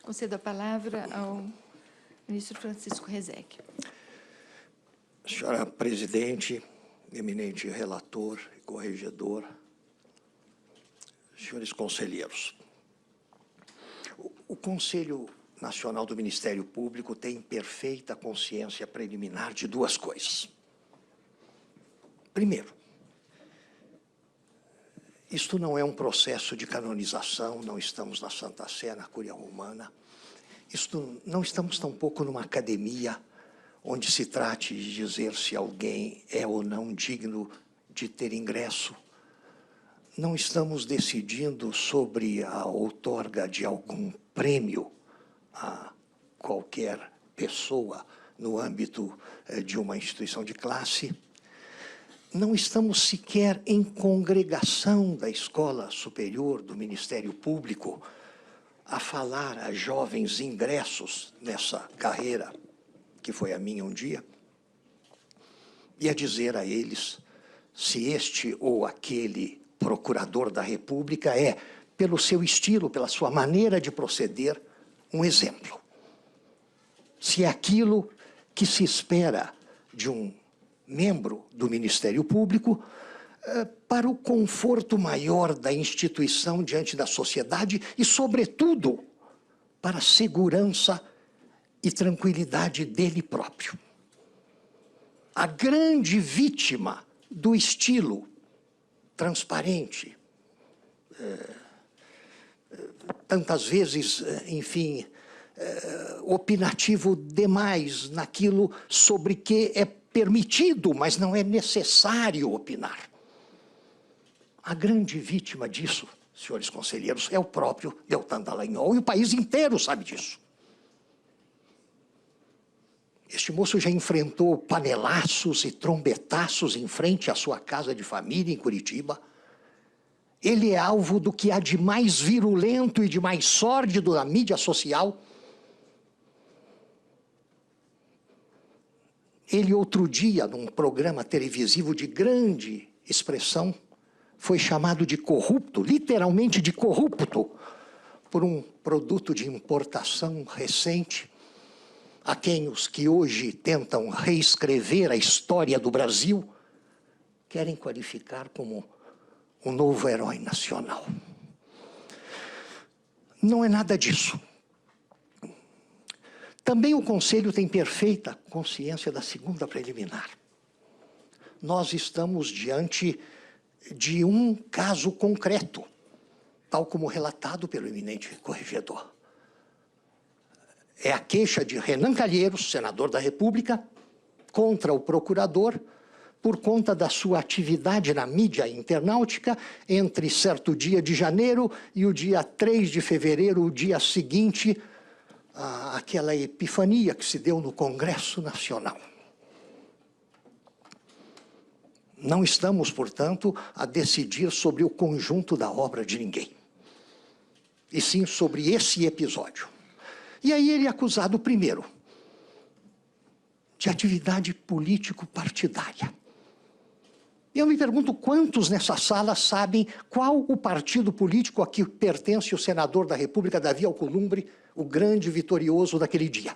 Concedo a palavra ao ministro Francisco Rezec. Senhora presidente, eminente relator e corregedor, senhores conselheiros, o Conselho Nacional do Ministério Público tem perfeita consciência preliminar de duas coisas. Primeiro, isto não é um processo de canonização, não estamos na Santa Sé, na Cúria Romana. Não estamos tampouco numa academia onde se trate de dizer se alguém é ou não digno de ter ingresso. Não estamos decidindo sobre a outorga de algum prêmio a qualquer pessoa no âmbito de uma instituição de classe. Não estamos sequer em congregação da Escola Superior do Ministério Público a falar a jovens ingressos nessa carreira, que foi a minha um dia, e a dizer a eles se este ou aquele procurador da República é, pelo seu estilo, pela sua maneira de proceder, um exemplo. Se é aquilo que se espera de um membro do Ministério Público, para o conforto maior da instituição diante da sociedade e, sobretudo, para a segurança e tranquilidade dele próprio. A grande vítima do estilo transparente, tantas vezes, enfim, opinativo demais naquilo sobre que é permitido, mas não é necessário opinar. A grande vítima disso, senhores conselheiros, é o próprio Deltan Dallagnol, e o país inteiro sabe disso. Este moço já enfrentou panelaços e trombetaços em frente à sua casa de família em Curitiba. Ele é alvo do que há de mais virulento e de mais sórdido na mídia social. Ele, outro dia, num programa televisivo de grande expressão, foi chamado de corrupto, literalmente de corrupto, por um produto de importação recente, a quem os que hoje tentam reescrever a história do Brasil querem qualificar como um novo herói nacional. Não é nada disso. Também o Conselho tem perfeita consciência da segunda preliminar. Nós estamos diante de um caso concreto, tal como relatado pelo eminente corregedor. É a queixa de Renan Calheiros, senador da República, contra o procurador, por conta da sua atividade na mídia internautica entre certo dia de janeiro e o dia 3 de fevereiro, o dia seguinte àquela epifania que se deu no Congresso Nacional. Não estamos, portanto, a decidir sobre o conjunto da obra de ninguém, e sim sobre esse episódio. E aí ele é acusado, primeiro, de atividade político-partidária. Eu me pergunto quantos nessa sala sabem qual o partido político a que pertence o senador da República, Davi Alcolumbre, o grande vitorioso daquele dia.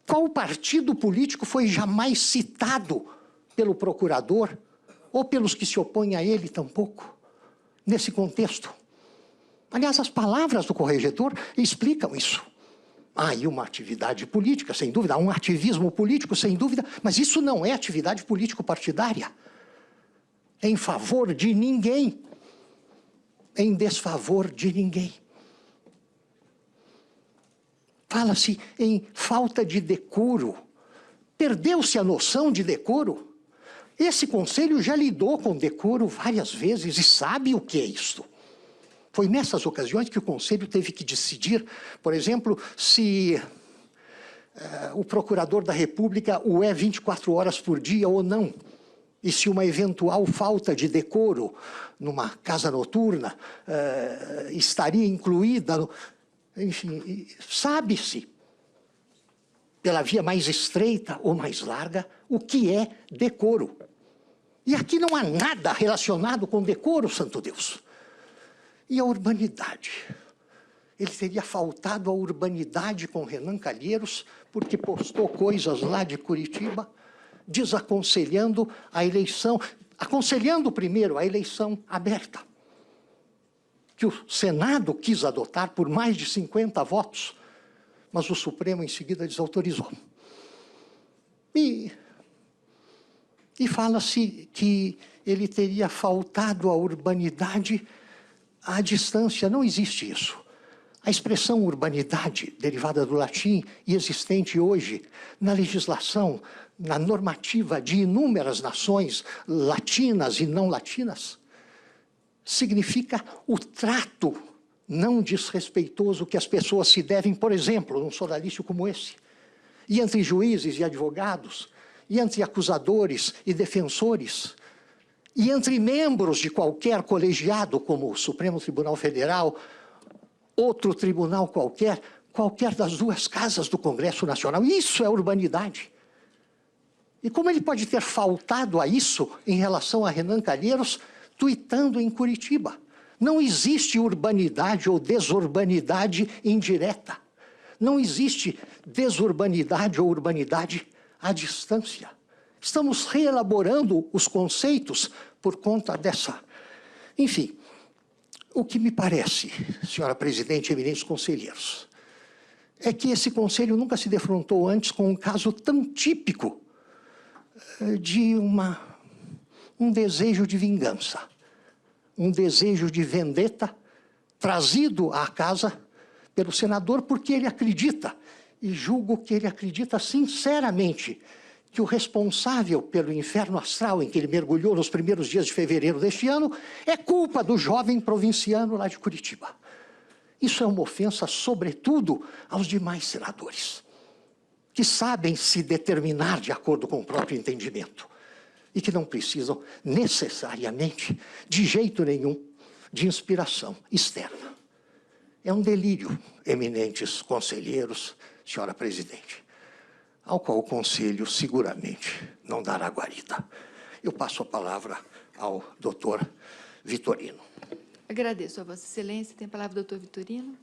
Qual partido político foi jamais citado pelo procurador, ou pelos que se opõem a ele tampouco, nesse contexto? Aliás, as palavras do corregedor explicam isso. Há aí uma atividade política, sem dúvida, há um ativismo político, sem dúvida, mas isso não é atividade político-partidária. Em favor de ninguém, em desfavor de ninguém. Fala-se em falta de decoro. Perdeu-se a noção de decoro. Esse Conselho já lidou com decoro várias vezes e sabe o que é isto. Foi nessas ocasiões que o Conselho teve que decidir, por exemplo, se o procurador da República o é 24 horas por dia ou não, e se uma eventual falta de decoro numa casa noturna estaria incluída, enfim, sabe-se, pela via mais estreita ou mais larga, o que é decoro. E aqui não há nada relacionado com decoro, santo Deus. E a urbanidade? ele teria faltado à urbanidade com Renan Calheiros, porque postou coisas lá de Curitiba, desaconselhando a eleição, aconselhando primeiro a eleição aberta, que o Senado quis adotar por mais de 50 votos, mas o Supremo em seguida desautorizou. E fala-se que ele teria faltado à urbanidade à distância. Não existe isso. A expressão urbanidade, derivada do latim e existente hoje na legislação, na normativa de inúmeras nações latinas e não latinas, significa o trato não desrespeitoso que as pessoas se devem, por exemplo, num sodalício como esse, e entre juízes e advogados, e entre acusadores e defensores, e entre membros de qualquer colegiado, como o Supremo Tribunal Federal, outro tribunal qualquer das duas casas do Congresso Nacional. Isso é urbanidade. E como ele pode ter faltado a isso em relação a Renan Calheiros, tuitando em Curitiba? Não existe urbanidade ou desurbanidade indireta. Não existe desurbanidade ou urbanidade à distância. Estamos reelaborando os conceitos por conta dessa... Enfim, o que me parece, senhora presidente e eminentes conselheiros, é que esse conselho nunca se defrontou antes com um caso tão típico de um desejo de vingança, um desejo de vendetta trazido à casa pelo senador porque ele acredita, e julgo que ele acredita sinceramente, que o responsável pelo inferno astral em que ele mergulhou nos primeiros dias de fevereiro deste ano é culpa do jovem provinciano lá de Curitiba. Isso é uma ofensa, sobretudo, aos demais senadores, que sabem se determinar de acordo com o próprio entendimento e que não precisam necessariamente, de jeito nenhum, de inspiração externa. É um delírio, eminentes conselheiros, senhora presidente, ao qual o Conselho seguramente não dará guarida. Eu passo a palavra ao doutor Vitorino. Agradeço a Vossa Excelência. Tem a palavra o doutor Vitorino.